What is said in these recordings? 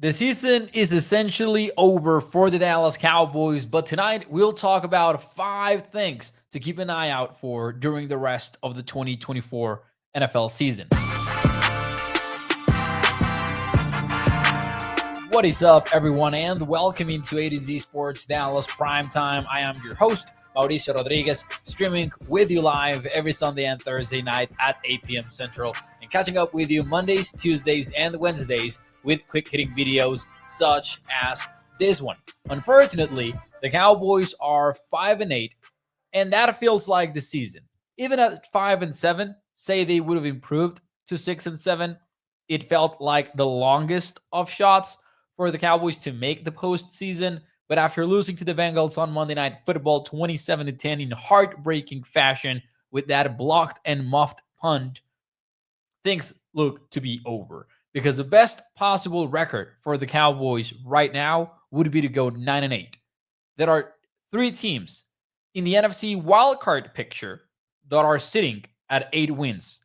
The season is essentially over for the Dallas Cowboys, but tonight we'll talk about 5 things to keep an eye out for during the rest of the 2024 NFL season. What is up, everyone, and welcome into A to Z Sports Dallas Primetime. I am your host, Mauricio Rodriguez, streaming with you live every Sunday and Thursday night at 8 p.m. Central, and catching up with you Mondays, Tuesdays, and Wednesdays with quick-hitting videos such as this one. Unfortunately, the Cowboys are 5-8, and that feels like the season. Even at 5-7, say they would have improved to 6-7, it felt like the longest of shots for the Cowboys to make the postseason. But after losing to the Bengals on Monday Night Football 27-10 in heartbreaking fashion with that blocked and muffed punt, things look to be over. Because the best possible record for the Cowboys right now would be to go 9-8. There are 3 teams in the NFC wildcard picture that are sitting at 8 wins.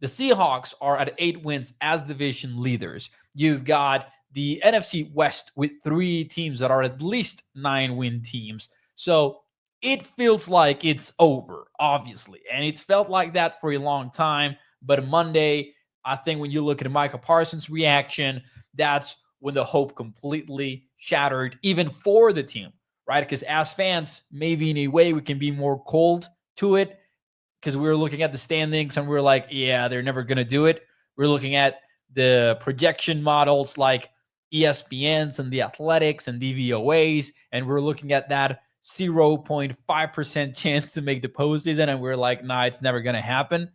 The Seahawks are at 8 wins as division leaders. You've got the NFC West with 3 teams that are at least 9-win teams. So it feels like it's over, obviously. And it's felt like that for a long time. But Monday, I think when you look at Micah Parsons' reaction, that's when the hope completely shattered, even for the team, right? Because as fans, maybe in a way we can be more cold to it because we were looking at the standings and we were like, yeah, they're never going to do it. We're looking at the projection models like ESPN's and the Athletics and DVOAs, and we're looking at that 0.5% chance to make the postseason, and we're like, nah, it's never going to happen.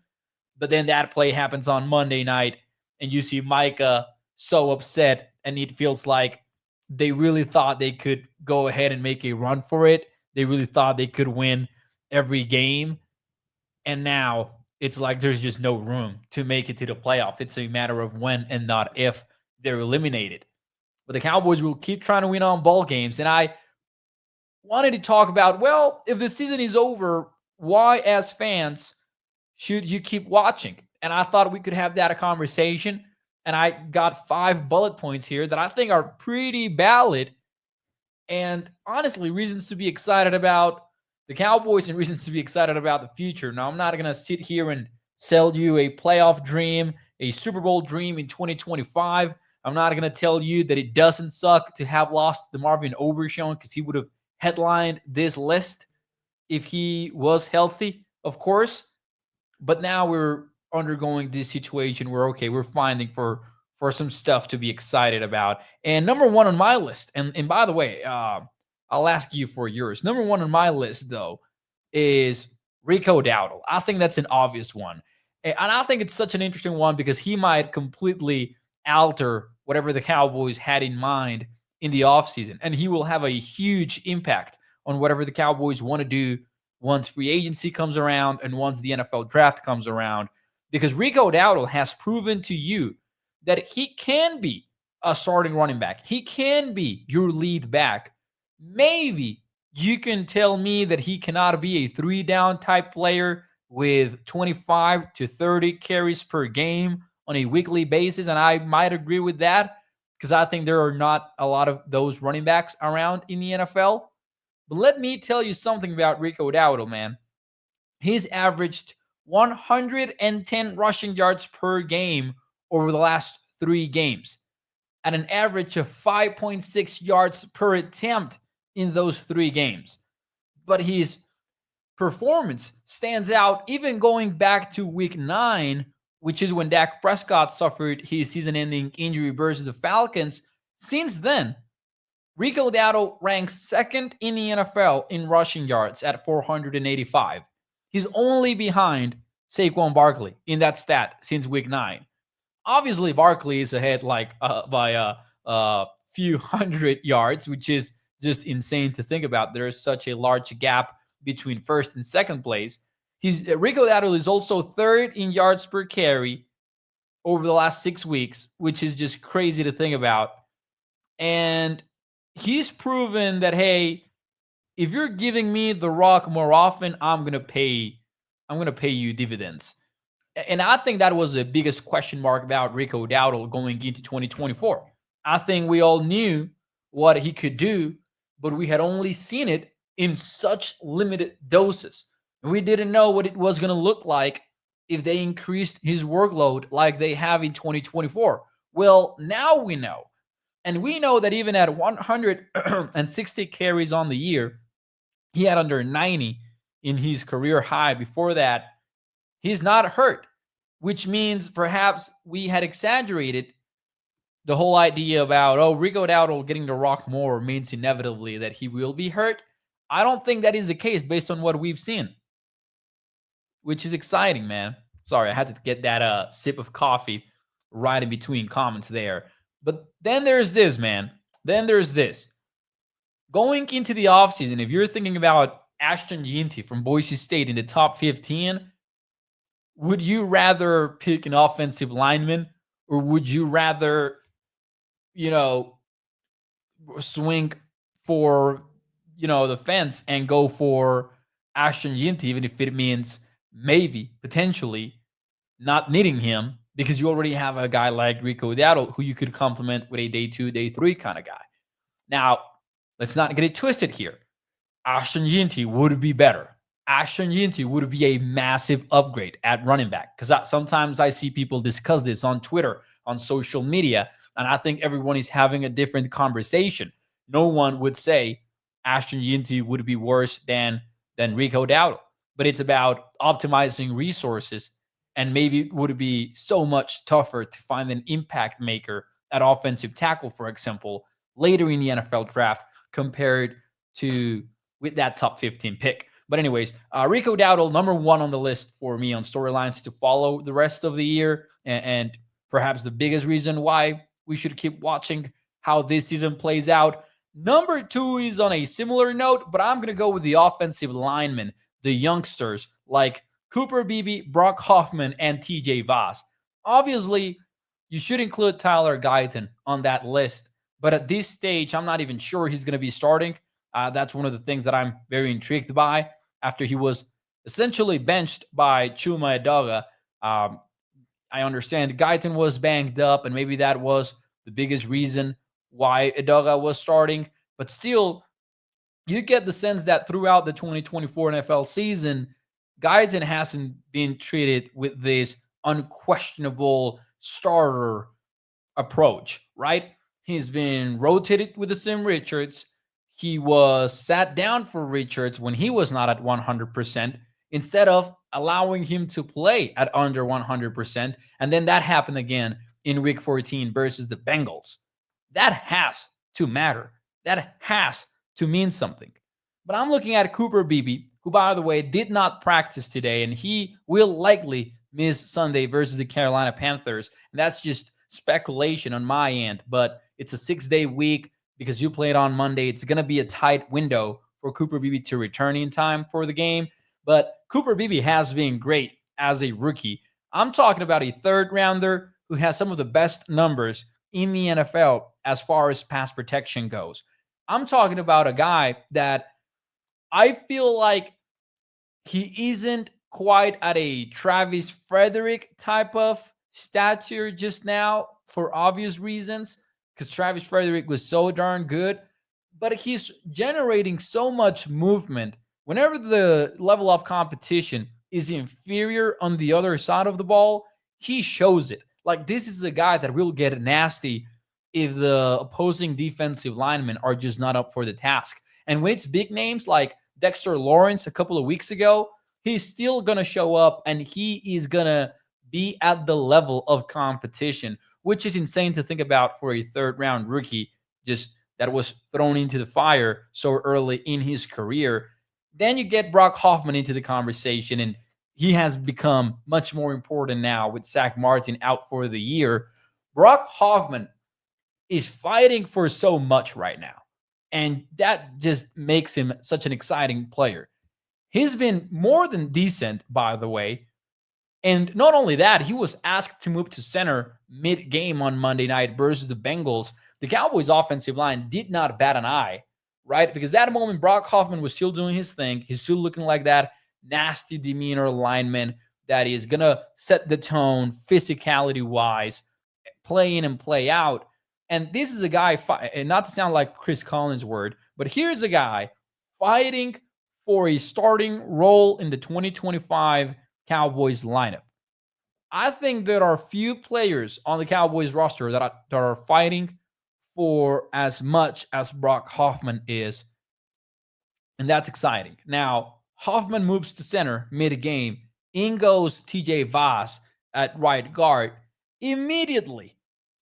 But then that play happens on Monday night, and you see Micah so upset, and it feels like they really thought they could go ahead and make a run for it. They really thought they could win every game, and now it's like there's just no room to make it to the playoff. It's a matter of when and not if they're eliminated. But the Cowboys will keep trying to win on ball games. And I wanted to talk about, well, if the season is over, why, as fans, should you keep watching? And I thought we could have that conversation. And I got 5 bullet points here that I think are pretty valid. And honestly, reasons to be excited about the Cowboys and reasons to be excited about the future. Now, I'm not going to sit here and sell you a playoff dream, a Super Bowl dream in 2025. I'm not going to tell you that it doesn't suck to have lost the Marvin Overshown because he would have headlined this list if he was healthy, of course. But now we're undergoing this situation where, okay, we're finding for some stuff to be excited about. And number 1 on my list, and by the way, I'll ask you for yours. Number 1 on my list, though, is Rico Dowdle. I think that's an obvious one. And I think it's such an interesting one because he might completely alter whatever the Cowboys had in mind in the offseason. And he will have a huge impact on whatever the Cowboys want to do once free agency comes around and once the NFL draft comes around. Because Rico Dowdle has proven to you that he can be a starting running back. He can be your lead back. Maybe you can tell me that he cannot be a 3-down type player with 25 to 30 carries per game on a weekly basis, and I might agree with that because I think there are not a lot of those running backs around in the NFL. But let me tell you something about Rico Dowdle, man. He's averaged 110 rushing yards per game over the last 3 games at an average of 5.6 yards per attempt in those 3 games. But his performance stands out even going back to week 9, which is when Dak Prescott suffered his season-ending injury versus the Falcons. Since then, Rico Dowdle ranks 2nd in the NFL in rushing yards at 485. He's only behind Saquon Barkley in that stat since week 9. Obviously, Barkley is ahead by a few hundred yards, which is just insane to think about. There is such a large gap between first and second place. Rico Dowdle is also 3rd in yards per carry over the last 6 weeks, which is just crazy to think about. And he's proven that, hey, if you're giving me the rock more often, I'm gonna pay you dividends. And I think that was the biggest question mark about Rico Dowdle going into 2024. I think we all knew what he could do, but we had only seen it in such limited doses. We didn't know what it was going to look like if they increased his workload like they have in 2024. Well, now we know. And we know that even at 160 carries on the year, he had under 90 in his career high before that. He's not hurt, which means perhaps we had exaggerated the whole idea about, oh, Rico Dowdle getting the rock more means inevitably that he will be hurt. I don't think that is the case based on what we've seen, which is exciting, man. Sorry, I had to get that sip of coffee right in between comments there. But then there's this, man. Then there's this. Going into the offseason, if you're thinking about Ashton Ginty from Boise State in the top 15, would you rather pick an offensive lineman or would you rather, you know, swing for, the fence and go for Ashton Ginty, even if it means maybe, potentially, not needing him because you already have a guy like Rico Dowdle who you could complement with a day 2, day 3 kind of guy. Now, let's not get it twisted here. Ashton Ginty would be better. Ashton Ginty would be a massive upgrade at running back because sometimes I see people discuss this on Twitter, on social media, and I think everyone is having a different conversation. No one would say Ashton Ginty would be worse than Rico Dowdle, but it's about optimizing resources, and maybe it would be so much tougher to find an impact maker at offensive tackle, for example, later in the NFL draft compared to with that top 15 pick. But anyways, Rico Dowdle, number 1 on the list for me on storylines to follow the rest of the year, and perhaps the biggest reason why we should keep watching how this season plays out. Number 2 is on a similar note, but I'm going to go with the offensive linemen, the youngsters like Cooper Beebe, Brock Hoffman, and TJ Voss. Obviously, you should include Tyler Guyton on that list, but at this stage, I'm not even sure he's going to be starting. That's one of the things that I'm very intrigued by after he was essentially benched by Chuma Edoga. I understand Guyton was banged up, and maybe that was the biggest reason why Edoga was starting. But still, you get the sense that throughout the 2024 NFL season, Guyton hasn't been treated with this unquestionable starter approach, right? He's been rotated with the Sim Richards. He was sat down for Richards when he was not at 100%, instead of allowing him to play at under 100%. And then that happened again in week 14 versus the Bengals. That has to matter. That has to mean something. But I'm looking at Cooper Beebe, who, by the way, did not practice today, and he will likely miss Sunday versus the Carolina Panthers. And that's just speculation on my end, but it's a 6-day week because you played on Monday. It's going to be a tight window for Cooper Beebe to return in time for the game. But Cooper Beebe has been great as a rookie. I'm talking about a 3rd rounder who has some of the best numbers in the NFL as far as pass protection goes. I'm talking about a guy that I feel like he isn't quite at a Travis Frederick type of stature just now for obvious reasons, because Travis Frederick was so darn good, but he's generating so much movement. Whenever the level of competition is inferior on the other side of the ball, he shows it. Like, this is a guy that will get nasty if the opposing defensive linemen are just not up for the task. And when it's big names like Dexter Lawrence a couple of weeks ago, he's still going to show up and he is going to be at the level of competition, which is insane to think about for a 3rd round rookie just that was thrown into the fire so early in his career. Then you get Brock Hoffman into the conversation, and he has become much more important now with Zach Martin out for the year. Brock Hoffman is fighting for so much right now, and that just makes him such an exciting player. He's been more than decent, by the way. And not only that, he was asked to move to center mid-game on Monday night versus the Bengals. The Cowboys' offensive line did not bat an eye, right? Because that moment, Brock Hoffman was still doing his thing. He's still looking like that nasty demeanor lineman that is going to set the tone physicality-wise, play in and play out. And this is a guy, and not to sound like Chris Collins' word, but here's a guy fighting for a starting role in the 2025 Cowboys lineup. I think there are few players on the Cowboys roster that are fighting for as much as Brock Hoffman is, and that's exciting. Now, Hoffman moves to center mid-game. In goes TJ Voss at right guard. Immediately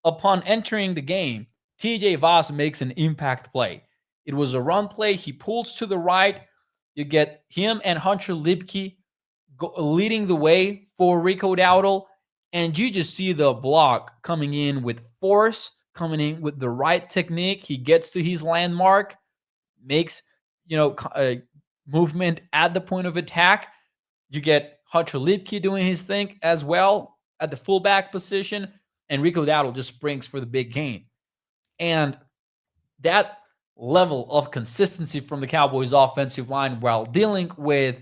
upon entering the game, TJ Voss makes an impact play. It was a run play. He pulls to the right. You get him and Hunter Lipke leading the way for Rico Dowdle, and you just see the block coming in with force, coming in with the right technique. He gets to his landmark, makes movement at the point of attack. You get Hunter Lipke doing his thing as well at the fullback position, and Rico Dowdle just springs for the big gain. And that level of consistency from the Cowboys offensive line while dealing with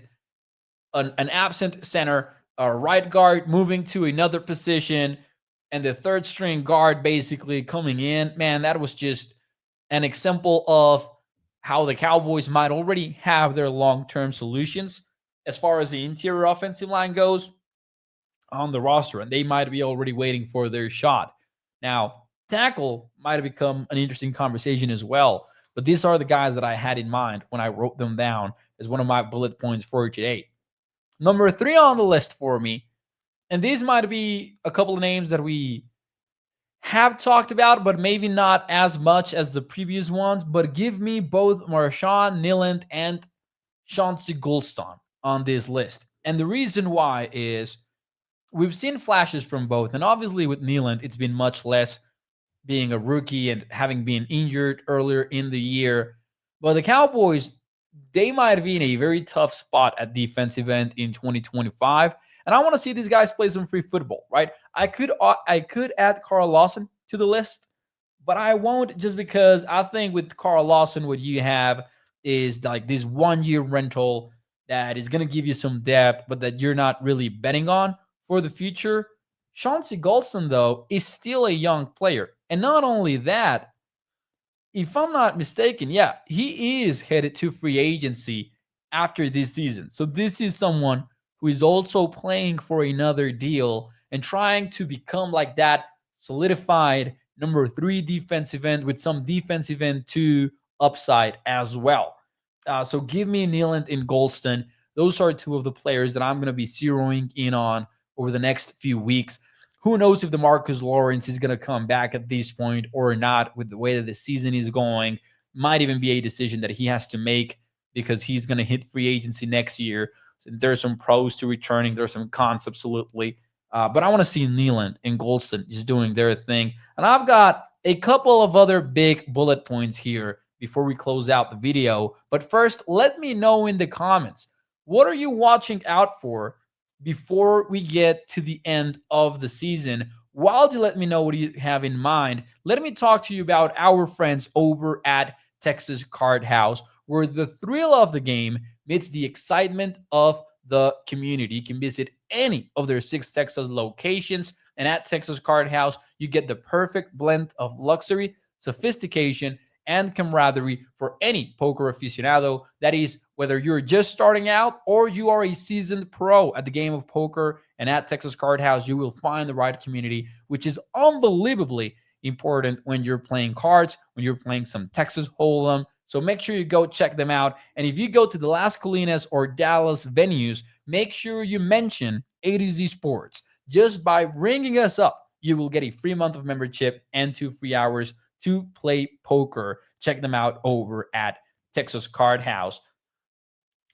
an absent center, a right guard moving to another position, and the third string guard basically coming in, man, that was just an example of how the Cowboys might already have their long-term solutions as far as the interior offensive line goes on the roster, and they might be already waiting for their shot. Now, tackle might have become an interesting conversation as well, but these are the guys that I had in mind when I wrote them down as one of my bullet points for today. Number 3 on the list for me, and these might be a couple of names that we have talked about, but maybe not as much as the previous ones, but give me both Marshawn Nyland and Chauncey Golston on this list. And the reason why is we've seen flashes from both, and obviously with Nyland, it's been much less being a rookie and having been injured earlier in the year. But the Cowboys, they might be in a very tough spot at defensive end in 2025. And I want to see these guys play some free football, right? I could add Carl Lawson to the list, but I won't, just because I think with Carl Lawson, what you have is like this 1-year rental that is going to give you some depth, but that you're not really betting on for the future. Chauncey Golston, though, is still a young player. And not only that, if I'm not mistaken, yeah, he is headed to free agency after this season. So this is someone who is also playing for another deal and trying to become like that solidified number 3 defensive end with some defensive end 2 upside as well. So give me Nyland and Golston. Those are 2 of the players that I'm going to be zeroing in on over the next few weeks. Who knows if DeMarcus Lawrence is going to come back at this point or not with the way that the season is going. Might even be a decision that he has to make because he's going to hit free agency next year. So there's some pros to returning. There's some cons, absolutely. But I want to see Nyland and Golston just doing their thing. And I've got a couple of other big bullet points here before we close out the video. But first, let me know in the comments, what are you watching out for before we get to the end of the season? While you let me know what you have in mind, let me talk to you about our friends over at Texas Card House, where the thrill of the game meets the excitement of the community. You can visit any of their 6 Texas locations, and at Texas Card House, you get the perfect blend of luxury, sophistication, and camaraderie for any poker aficionado. That is, whether you're just starting out or you are a seasoned pro at the game of poker. And at Texas Card House, you will find the right community, which is unbelievably important when you're playing cards, when you're playing some Texas Hold'em. So make sure you go check them out. And if you go to the Las Colinas or Dallas venues, make sure you mention A to Z Sports. Just by ringing us up, you will get a free month of membership and 2 free hours to play poker. Check them out over at Texas Card House.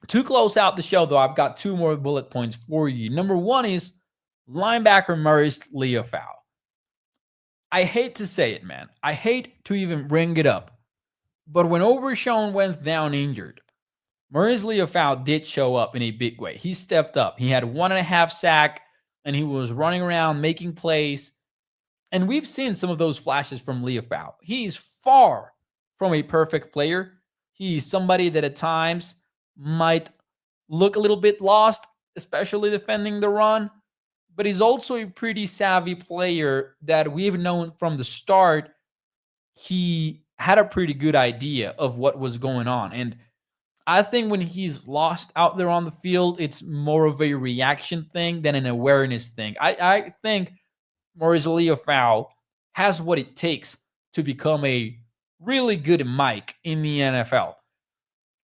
To close out the show, though, I've got 2 more bullet points for you. Number 1 is linebacker Maurice Leofau. I hate to say it, man. I hate to even bring it up. But when Overshown went down injured, Maurice Leofau did show up in a big way. He stepped up. He had 1.5 sack, and he was running around making plays. And we've seen some of those flashes from Leofau. He's far from a perfect player. He's somebody that at times might look a little bit lost, especially defending the run. But he's also a pretty savvy player that we've known from the start he had a pretty good idea of what was going on. And I think when he's lost out there on the field, it's more of a reaction thing than an awareness thing. I think Maurice Leofau has what it takes to become a really good Mike in the NFL.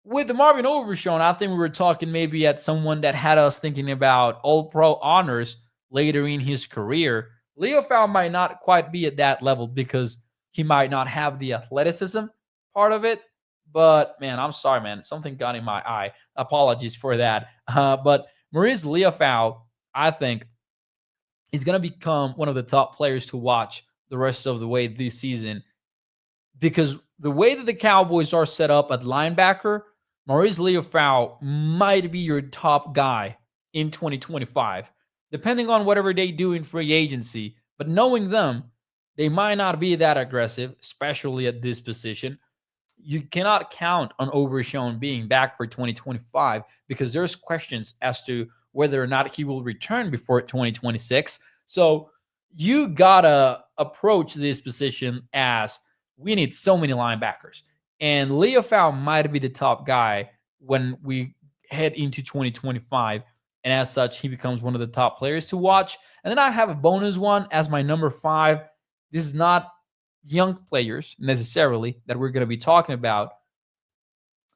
With the Marvin Overshown, I think we were talking maybe at someone that had us thinking about All-Pro honors later in his career. Leofau might not quite be at that level because he might not have the athleticism part of it. But man, I'm sorry, man. Something got in my eye. Apologies for that. But Maurice Leofau, I think, is going to become one of the top players to watch the rest of the way this season, because the way that the Cowboys are set up at linebacker, Maurice Leofau might be your top guy in 2025, depending on whatever they do in free agency. But knowing them, they might not be that aggressive, especially at this position. You cannot count on Overshown being back for 2025 because there's questions as to whether or not he will return before 2026. So you gotta approach this position as we need so many linebackers. And Leofau might be the top guy when we head into 2025. And as such, he becomes one of the top players to watch. And then I have a bonus one as my number 5. This is not young players necessarily that we're going to be talking about,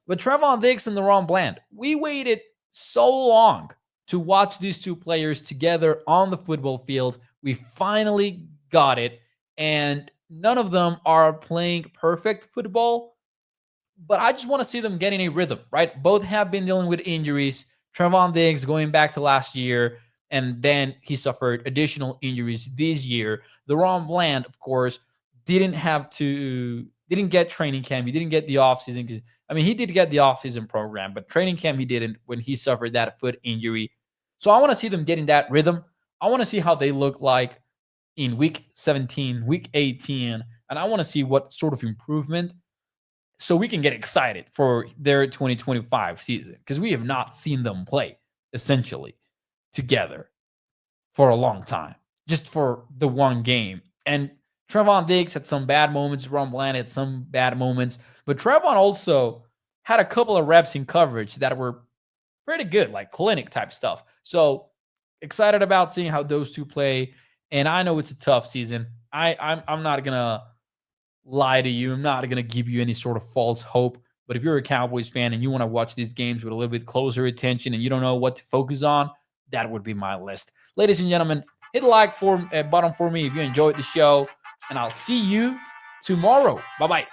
but Trevon Diggs and LaRon Bland. We waited so long to watch these two players together on the football field. We finally got it, and none of them are playing perfect football, but I just want to see them getting a rhythm, right? Both have been dealing with injuries. Trevon Diggs going back to last year, and then he suffered additional injuries this year. LaRon Bland, of course, didn't get training camp. He didn't get the offseason because, I mean, he did get the offseason program, but training camp he didn't when he suffered that foot injury. So I want to see them getting that rhythm. I want to see how they look like in week 17, week 18, and I want to see what sort of improvement so we can get excited for their 2025 season because we have not seen them play essentially together for a long time, just for the one game. And Trevon Diggs had some bad moments. Ron Bland had some bad moments. But Trevon also had a couple of reps in coverage that were pretty good, like clinic type stuff. So excited about seeing how those two play. And I know it's a tough season. I'm not going to lie to you. I'm not going to give you any sort of false hope. But if you're a Cowboys fan and you want to watch these games with a little bit closer attention and you don't know what to focus on, that would be my list. Ladies and gentlemen, hit a like button for me if you enjoyed the show, and I'll see you tomorrow. Bye-bye.